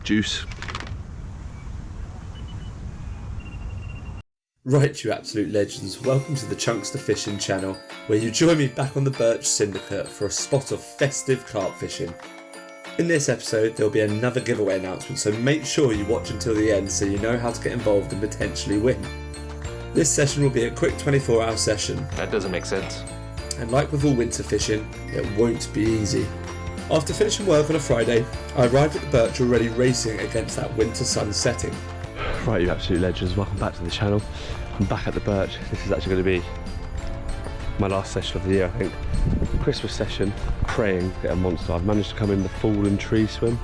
juice. Right, you absolute legends, welcome to the Chunkster Fishing channel, where you join me back on the Birch Syndicate for a spot of festive carp fishing. In this episode, there'll be another giveaway announcement, so make sure you watch until the end so you know how to get involved and potentially win. This session will be a quick 24-hour session. That doesn't make sense. And like with all winter fishing, it won't be easy. After finishing work on a Friday, I arrived at the Birch already racing against that winter sun setting. Right, you absolute legends, welcome back to the channel. I'm back at the Birch. This is actually going to be my last session of the year, I think. Christmas session, praying to get a monster. I've managed to come in the fallen tree swim.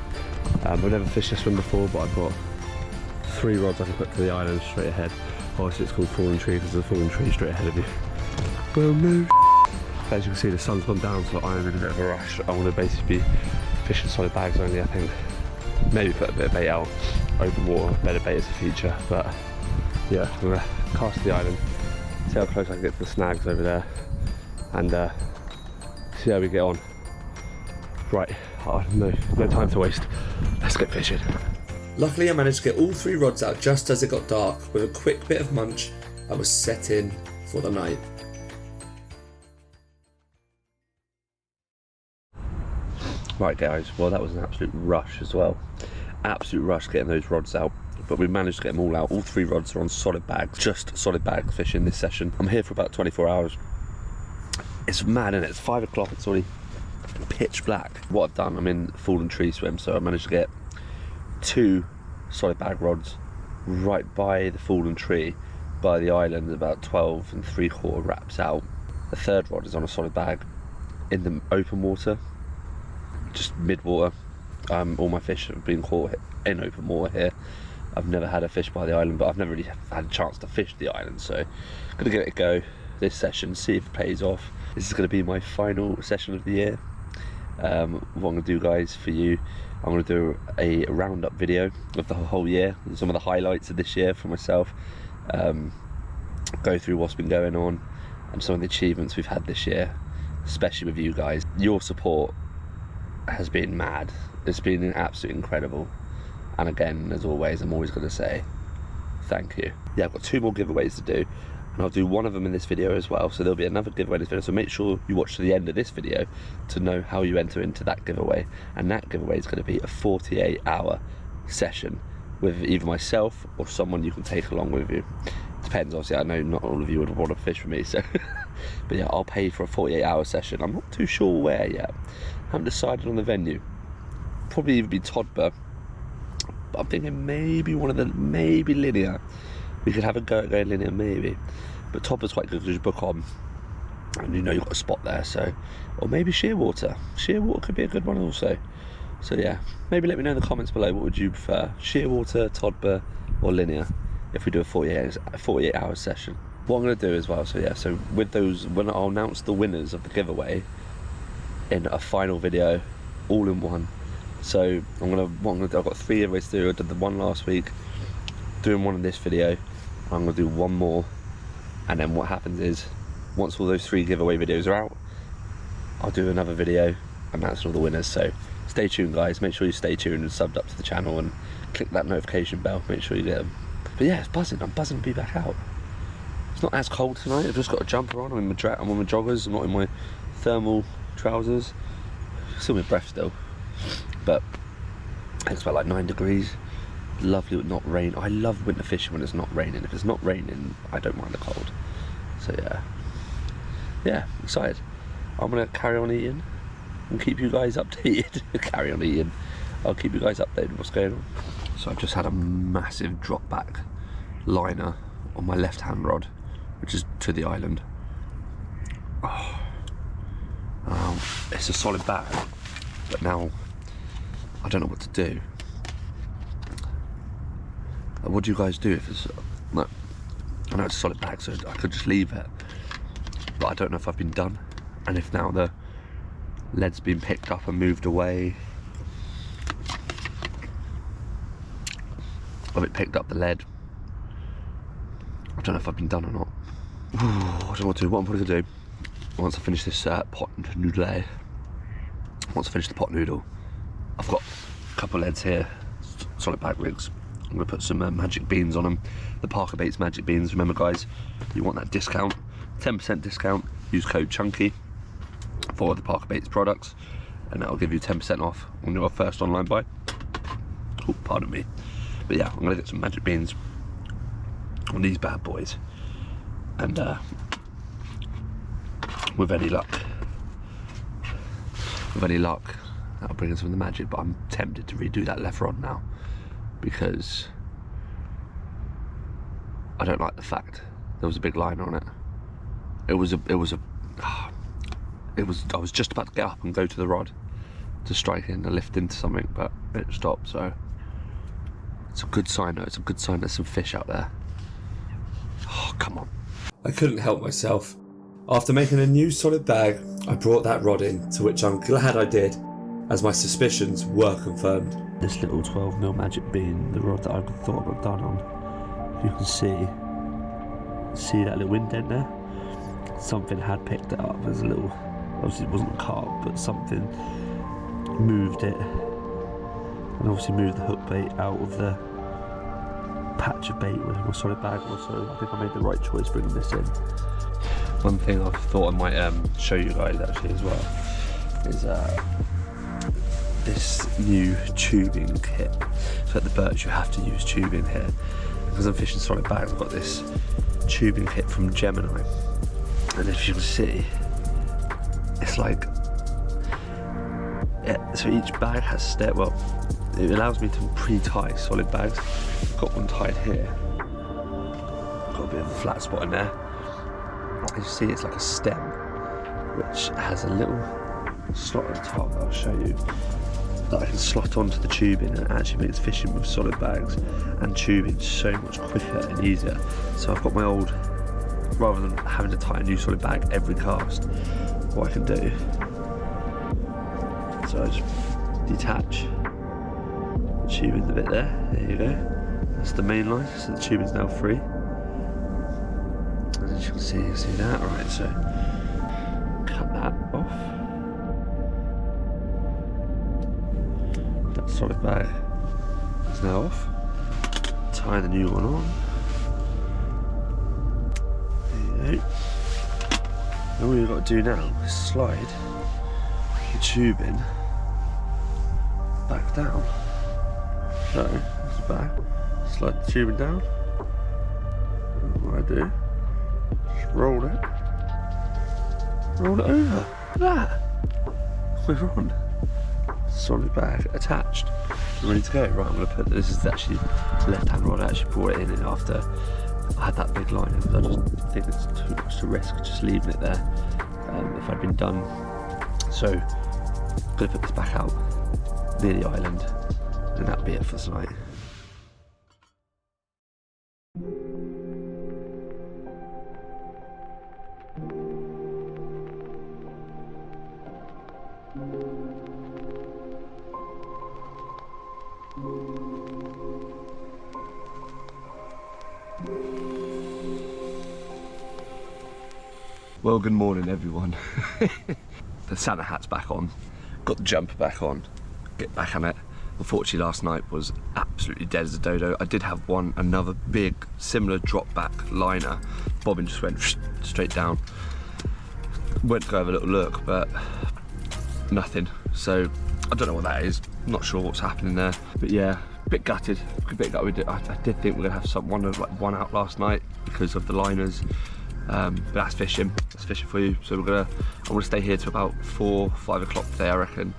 I've never fished this swim before, but I've got 3 rods I can put to the island straight ahead. Obviously it's called fallen tree because there's a fallen tree straight ahead of you. Well, no. As you can see, the sun's gone down, so I'm in a bit of a rush. I want to basically be fishing solid bags only, I think. Maybe put a bit of bait out, open water, better bait as a feature, but yeah, I'm going to cast to the island, see how close I can get to the snags over there, and see how we get on. Right, no time to waste, let's get fishing. Luckily I managed to get all 3 rods out just as it got dark. With a quick bit of munch, I was set in for the night. Right guys, well that was an absolute rush as well. Absolute rush getting those rods out, but we managed to get them all out. All 3 rods are on solid bags, just solid bag fishing this session. I'm here for about 24 hours. It's mad, isn't it? It's 5 o'clock, it's already pitch black. What I've done, I'm in fallen tree swim, so I managed to get 2 solid bag rods right by the fallen tree, by the island, about 12 3/4 wraps out. The 3rd rod is on a solid bag in the open water, just mid-water. All my fish have been caught in open water here. I've never had a fish by the island, but I've never really had a chance to fish the island, so I'm gonna give it a go this session, see if it pays off. This is gonna be my final session of the year. What I'm gonna do, guys, for you, I'm gonna do a roundup video of the whole year, some of the highlights of this year for myself, go through what's been going on and some of the achievements we've had this year, especially with you guys. Your support has been mad. It's been absolutely incredible, and again, as always, I'm always going to say thank you. Yeah, I've got 2 more giveaways to do, and I'll do one of them in this video as well, so there'll be another giveaway in this video, so make sure you watch to the end of this video to know how you enter into that giveaway. And that giveaway is going to be a 48-hour session with either myself or someone you can take along with you. Depends, obviously, I know not all of you would want to fish with me, so but yeah, I'll pay for a 48-hour session. I'm not too sure where yet, I haven't decided on the venue. Probably either be Todber, but I'm thinking maybe maybe Linear. We could have a go at going Linear, maybe, but Todber's quite good because you book on and you know you've got a spot there, so, or maybe Shearwater could be a good one also. So yeah, maybe let me know in the comments below, what would you prefer, Shearwater, Todber or Linear, if we do a 48-hour session. What I'm going to do as well, so yeah, so with those, when I'll announce the winners of the giveaway in a final video, all in one. So what I'm gonna do, I've got 3 giveaways to do. I did the one last week, doing one in this video, I'm gonna do one more, and then what happens is, once all those 3 giveaway videos are out, I'll do another video announcing all the winners. So stay tuned, guys, make sure you stay tuned and subbed up to the channel and click that notification bell, make sure you get them. But yeah, it's buzzing, I'm buzzing to be back out. It's not as cold tonight, I've just got a jumper on, I'm on my joggers, I'm not in my thermal trousers, still my breath still, but it's about like 9 degrees, lovely with not rain. I love winter fishing when it's not raining. If it's not raining, I don't mind the cold. So yeah, excited. I'm gonna carry on eating and keep you guys updated. Carry on eating, I'll keep you guys updated with what's going on. So I've just had a massive drop back liner on my left hand rod, which is to the island. It's a solid bag, but now I don't know what to do. What do you guys do if it's no? I know it's a solid bag, so I could just leave it, but I don't know if I've been done, and if now the lead's been picked up and moved away. Have it picked up the lead? I don't know if I've been done or not. I don't know what to do. What I'm probably gonna do, once I finish this pot noodle, once I finish the pot noodle, I've got a couple of leads here solid bag rigs. I'm going to put some magic beans on them. The Parker Baits magic beans. Remember guys, you want that discount, 10% discount. Use code CHUNKY for the Parker Baits products, and that'll give you 10% off on your first online buy. Oh, pardon me. But yeah, I'm going to get some magic beans on these bad boys, and with any luck, that'll bring us some of the magic. But I'm tempted to redo that left rod now, because I don't like the fact there was a big liner on it. I was just about to get up and go to the rod to strike in and lift into something, but it stopped. So it's a good sign though. It's a good sign there's some fish out there. Oh, come on. I couldn't help myself. After making a new solid bag, I brought that rod in, to which I'm glad I did, as my suspicions were confirmed. This little 12mm magic bean, the rod that I thought I got done on, you can see that little indent there? Something had picked it up. There's a little, obviously it wasn't a carp, but something moved it, and obviously moved the hook bait out of the patch of bait with a solid bag. Also, I think I made the right choice bringing this in. One thing I thought I might show you guys actually as well is this new tubing kit. So at the Birch you have to use tubing here. Because I'm fishing solid bags, I've got this tubing kit from Gemini, and if you can see, it's like, so each bag has it allows me to pre-tie solid bags. I've got one tied here, got a bit of a flat spot in there. As you see, it's like a stem which has a little slot at the top that I'll show you, that I can slot onto the tubing, and it actually makes fishing with solid bags and tubing so much quicker and easier. So I've got my old, rather than having to tie a new solid bag every cast, what I can do, so I just detach the tubing, the bit there you go, that's the main line, so the tubing's now free. And as you can see that, right, so cut that off. That solid bag is now off. Tie the new one on. There you go. And all you've got to do now is slide the tubing back down. So, it's back. Slide the tubing down. And what I do, just roll it over. Look at that. We're on. Solid bag attached, ready to go. Right, I'm going to put this is actually left-hand rod. I actually brought it in after I had that big line, because I just think it's too much to risk just leaving it there if I'd been done. So I'm going to put this back out near the island, and that'll be it for tonight. Well, good morning everyone. The Santa hat's back on, got the jumper back on, get back on it. Unfortunately last night was absolutely dead as a dodo. I did have another big similar drop back liner. Bobbin just went straight down. Went to go have a little look, but nothing. So I don't know what that is, not sure what's happening there, but yeah, a bit gutted. I did think we were gonna have one out last night because of the liners. But that's fishing for you. So I'm gonna stay here till about 4 or 5 o'clock today, I reckon.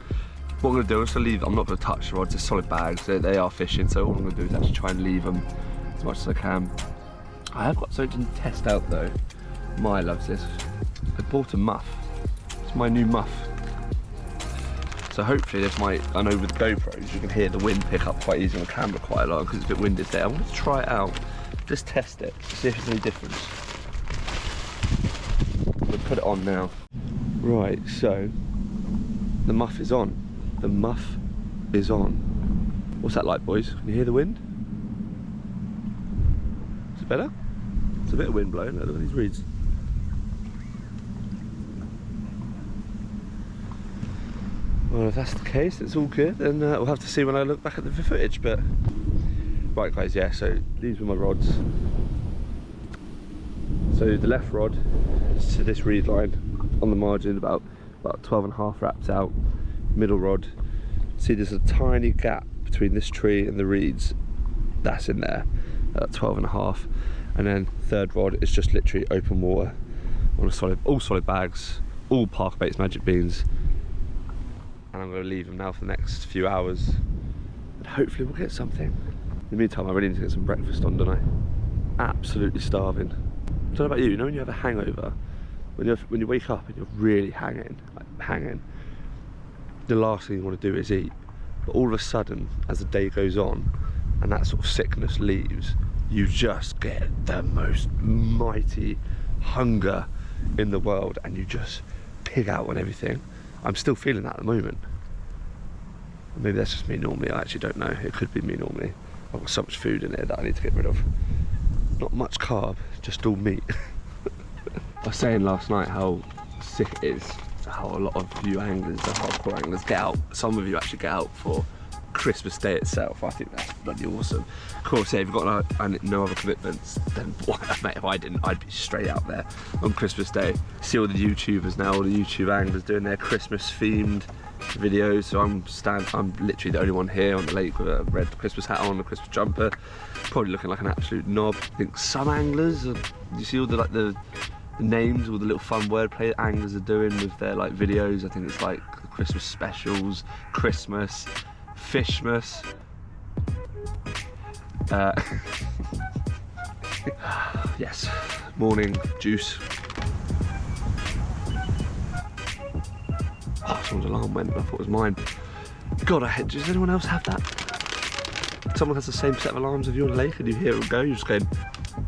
What I'm gonna do is to leave. I'm not gonna touch the rods. They're solid bags. They are fishing. So all I'm gonna do is actually try and leave them as much as I can. I have got something to test out though. Maya loves this. I bought a muff. It's my new muff. So hopefully this might. I know with the GoPros you can hear the wind pick up quite easy on the camera quite a lot because it's a bit windy today. I want to try it out. Just test it. See if there's any difference. We'll put it on now. Right, so the muff is on. The muff is on. What's that like, boys? Can you hear the wind? Is it better? It's a bit of wind blowing. Look at these reeds. Well, if that's the case, it's all good. Then we'll have to see when I look back at the footage. But Right guys, yeah, so these were my rods. So the left rod is to this reed line on the margin, about 12.5 wraps out. Middle rod, see there's a tiny gap between this tree and the reeds, that's in there at 12.5. And then third rod is just literally open water on all solid bags, all Parker Baits Magic Beans. And I'm going to leave them now for the next few hours and hopefully we'll get something. In the meantime, I really need to get some breakfast on, don't I? Absolutely starving. I don't know about you, you know when you have a hangover, when you wake up and you're really hanging, the last thing you want to do is eat. But all of a sudden, as the day goes on and that sort of sickness leaves, you just get the most mighty hunger in the world and you just pig out on everything. I'm still feeling that at the moment. Maybe that's just me normally, I actually don't know. It could be me normally. I've got so much food in here that I need to get rid of. Not much carb, just all meat. I was saying last night how sick it is, how a lot of you anglers, the hardcore anglers, get out. Some of you actually get out for Christmas Day itself. I think that's bloody awesome. Of course, yeah, if you've got no other commitments, then mate, if I didn't, I'd be straight out there on Christmas Day. See all the YouTubers now, all the YouTube anglers doing their Christmas themed videos. So I'm literally the only one here on the lake with a red Christmas hat on, a Christmas jumper, probably looking like an absolute knob. I think some anglers, you see all the names, all the little fun wordplay anglers are doing with their like videos. I think it's like the Christmas specials, Christmas, Fishmas. Yes, morning juice. Oh, someone's alarm went, I thought it was mine. God, does anyone else have that? Someone has the same set of alarms as you on the lake and you hear it go, you're just going,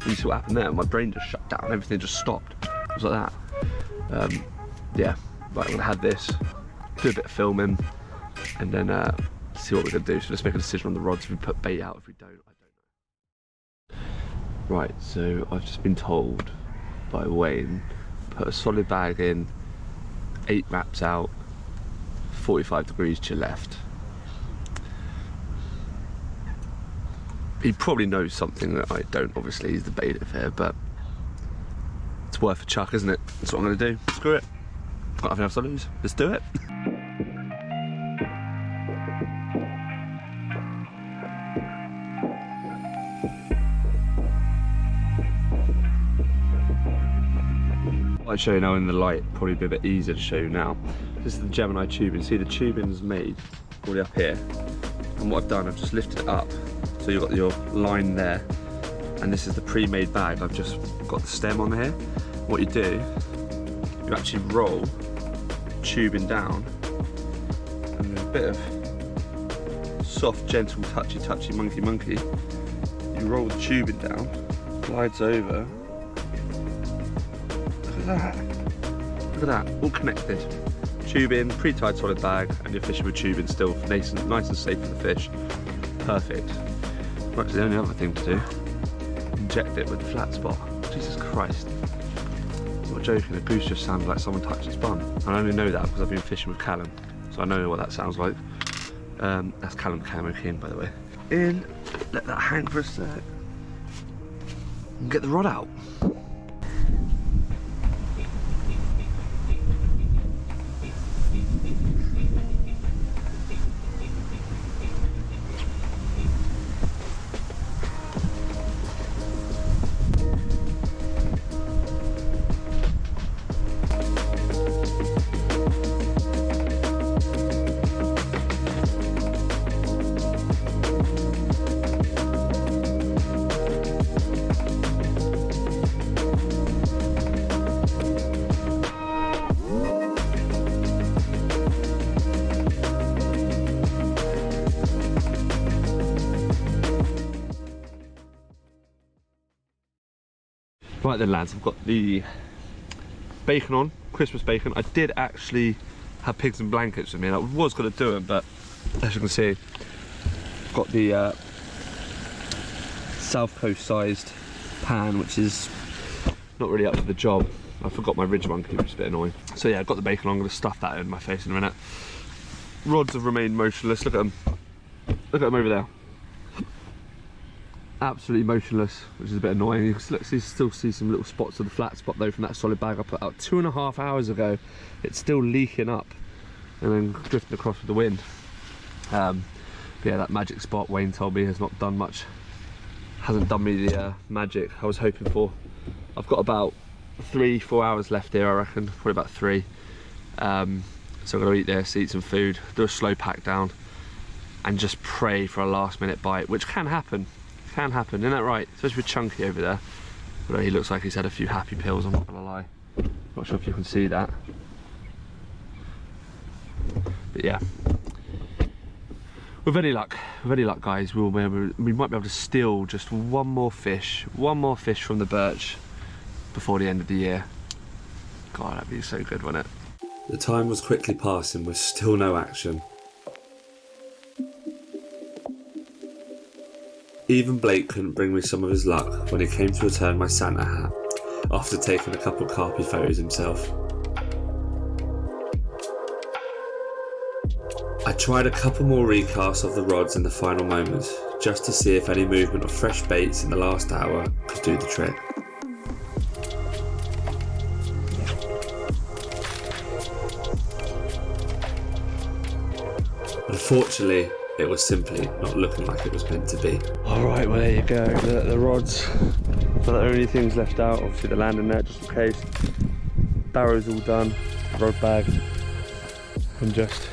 you see what happened there? My brain just shut down, everything just stopped. It was like that. Yeah, right, I'm gonna have this, do a bit of filming, and then see what we're gonna do. So let's make a decision on the rods, if we put bait out, if we don't, I don't know. Right, so I've just been told by Wayne, put a solid bag in, 8 wraps out, 45 degrees to your left. He probably knows something that I don't, obviously, he's the bailiff here, but it's worth a chuck, isn't it? That's what I'm gonna do. Screw it. Got nothing else to lose. Let's do it. I'll show you now in the light, probably be a bit easier to show you now. This is the Gemini tubing. See, the tubing's made all the way up here. And what I've done, I've just lifted it up. So you've got your line there. And this is the pre-made bag. I've just got the stem on here. What you do, you actually roll tubing down. And with a bit of soft, gentle, touchy, monkey. You roll the tubing down, glides over. Look at that, all connected. Tubing, pre-tied solid bag, and you're fishing with tubing still, nice and safe for the fish. Perfect. Right, so the only other thing to do, inject it with the flat spot. Jesus Christ. I'm not joking, a goose just sounded like someone touched its bum. And I only know that because I've been fishing with Callum, so I know what that sounds like. That's Callum Camo King, by the way. In, let that hang for a sec, and get the rod out. Right then lads, I've got the bacon on, Christmas bacon. I did actually have pigs and blankets with me and I was going to do them, but as you can see, I've got the South Coast sized pan, which is not really up to the job. I forgot my ridge monkey, which is a bit annoying. So yeah, I've got the bacon on, I'm going to stuff that in my face in a minute. Rods have remained motionless, look at them. Look at them over there. absolutely motionless, which is a bit annoying. You can still see some little spots of the flat spot though from that solid bag I put out 2.5 hours ago. It's still leaking up and then drifting across with the wind. But yeah, that magic spot Wayne told me has not done much, hasn't done me the magic I was hoping for. I've got about 3-4 hours left here, I reckon, probably about 3. So I'm gonna eat this, eat some food, do a slow pack down, and just pray for a last minute bite, which can happen. Can happen, isn't that right? Especially with Chunky over there. Although he looks like he's had a few happy pills, I'm not gonna lie. Not sure if you can see that. But yeah. With any luck guys, we might be able to steal just one more fish from the Birch before the end of the year. God, that'd be so good, wouldn't it? The time was quickly passing with still no action. Even Blake couldn't bring me some of his luck when he came to return my Santa hat, after taking a couple carpy photos himself. I tried a couple more recasts of the rods in the final moments, just to see if any movement of fresh baits in the last hour could do the trick. Unfortunately, it was simply not looking like it was meant to be. Alright, well there you go, the rods are the only things left out. Obviously the landing net just in case. Barrow's all done, rod bag, and just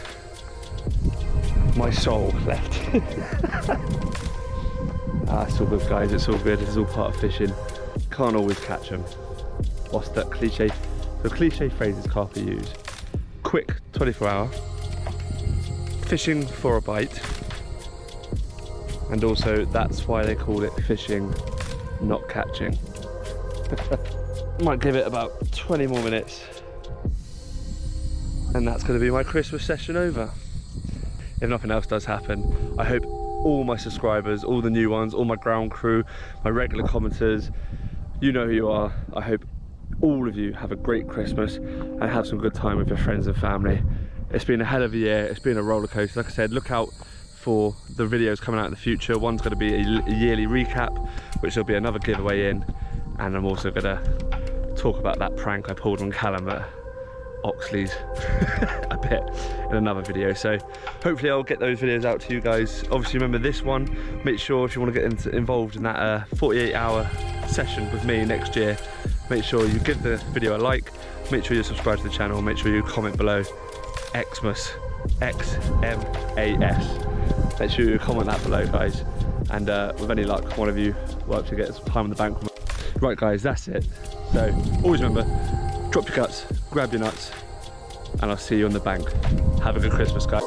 my soul left. It's all good guys, it's all good, this is all part of fishing. Can't always catch them. What's that cliche? The cliche phrases carp use. Quick 24 hour, fishing for a bite, and also that's why they call it fishing, not catching. Might give it about 20 more minutes and that's going to be my Christmas session over. If nothing else does happen, I hope all my subscribers, all the new ones, all my ground crew, my regular commenters, you know who you are. I hope all of you have a great Christmas and have some good time with your friends and family. It's been a hell of a year, it's been a roller coaster. Like I said, look out for the videos coming out in the future. One's going to be a yearly recap, which will be another giveaway in, and I'm also going to talk about that prank I pulled on Callum at Oxley's a bit in another video. So hopefully I'll get those videos out to you guys. Obviously remember this one, make sure if you want to get involved in that 48-hour session with me next year, make sure you give the video a like, make sure you subscribe to the channel, make sure you comment below Xmas, XMAS. Make sure you comment that below guys, and with any luck one of you will actually get some time in the bank. Right guys, that's it. So always remember, drop your guts, grab your nuts, and I'll see you on the bank. Have a good Christmas guys.